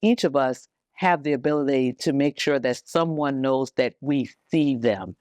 each of us have the ability to make sure that someone knows that we see them.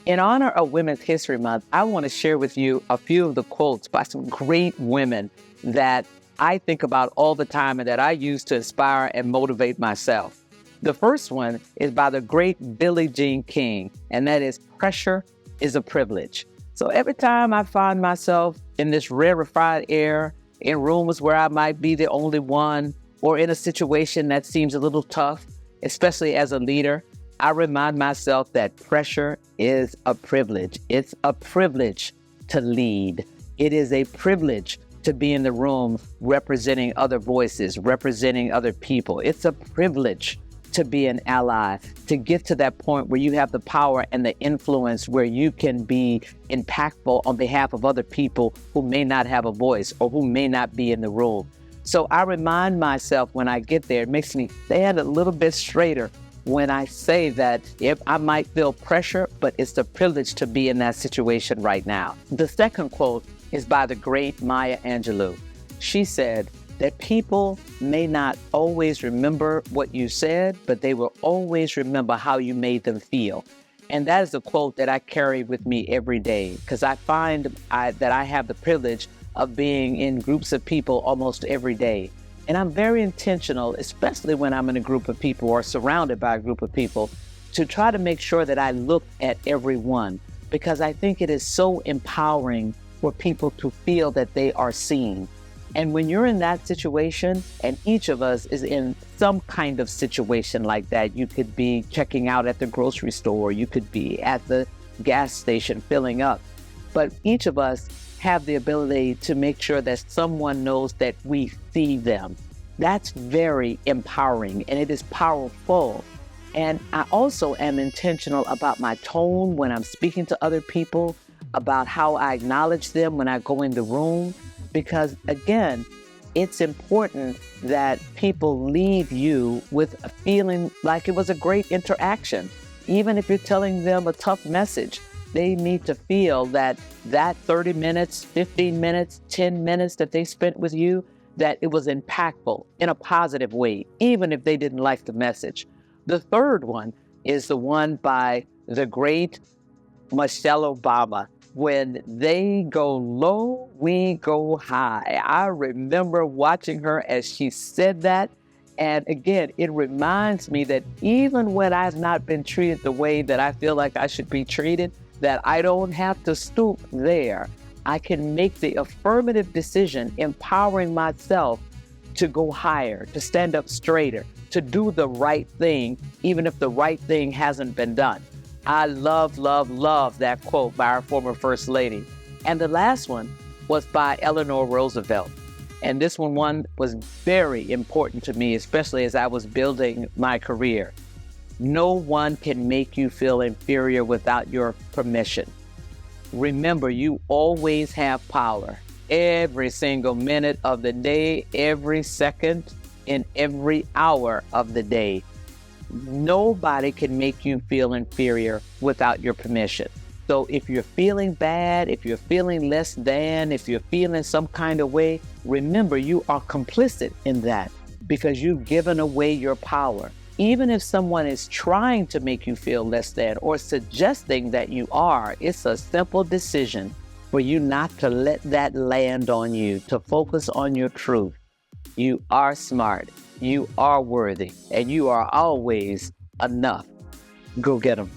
In honor of Women's History Month, I want to share with you a few of the quotes by some great women that I think about all the time and that I use to inspire and motivate myself. The first one is by the great Billie Jean King, and that is, "Pressure is a privilege." So every time I find myself in this rarefied air, in rooms where I might be the only one, or in a situation that seems a little tough, especially as a leader, I remind myself that pressure is a privilege. It's a privilege to lead. It is a privilege to be in the room representing other voices, representing other people. It's a privilege to be an ally, to get to that point where you have the power and the influence where you can be impactful on behalf of other people who may not have a voice or who may not be in the room. So I remind myself when I get there, it makes me stand a little bit straighter when I say that if I might feel pressure, but it's a privilege to be in that situation right now. The second quote is by the great Maya Angelou. She said that people may not always remember what you said, but they will always remember how you made them feel. And that is a quote that I carry with me every day, because I find that I have the privilege of being in groups of people almost every day. And I'm very intentional, especially when I'm in a group of people or surrounded by a group of people, to try to make sure that I look at everyone, because I think it is so empowering for people to feel that they are seen. And when you're in that situation, and each of us is in some kind of situation like that, you could be checking out at the grocery store, you could be at the gas station filling up, but each of us have the ability to make sure that someone knows that we see them. That's very empowering, and it is powerful. And I also am intentional about my tone when I'm speaking to other people, about how I acknowledge them when I go in the room, because again, it's important that people leave you with a feeling like it was a great interaction. Even if you're telling them a tough message, they need to feel that 30 minutes, 15 minutes, 10 minutes that they spent with you, that it was impactful in a positive way, even if they didn't like the message. The third one is the one by the great Michelle Obama. "When they go low, we go high." I remember watching her as she said that. And again, it reminds me that even when I've not been treated the way that I feel like I should be treated, that I don't have to stoop there. I can make the affirmative decision, empowering myself to go higher, to stand up straighter, to do the right thing, even if the right thing hasn't been done. I love, love, love that quote by our former First Lady. And the last one was by Eleanor Roosevelt. And this one was very important to me, especially as I was building my career. "No one can make you feel inferior without your permission. Remember, you always have power. Every single minute of the day, every second, in every hour of the day. Nobody can make you feel inferior without your permission. So if you're feeling bad, if you're feeling less than, if you're feeling some kind of way, remember you are complicit in that because you've given away your power. Even if someone is trying to make you feel less than or suggesting that you are, it's a simple decision for you not to let that land on you, to focus on your truth. You are smart, you are worthy, and you are always enough. Go get them.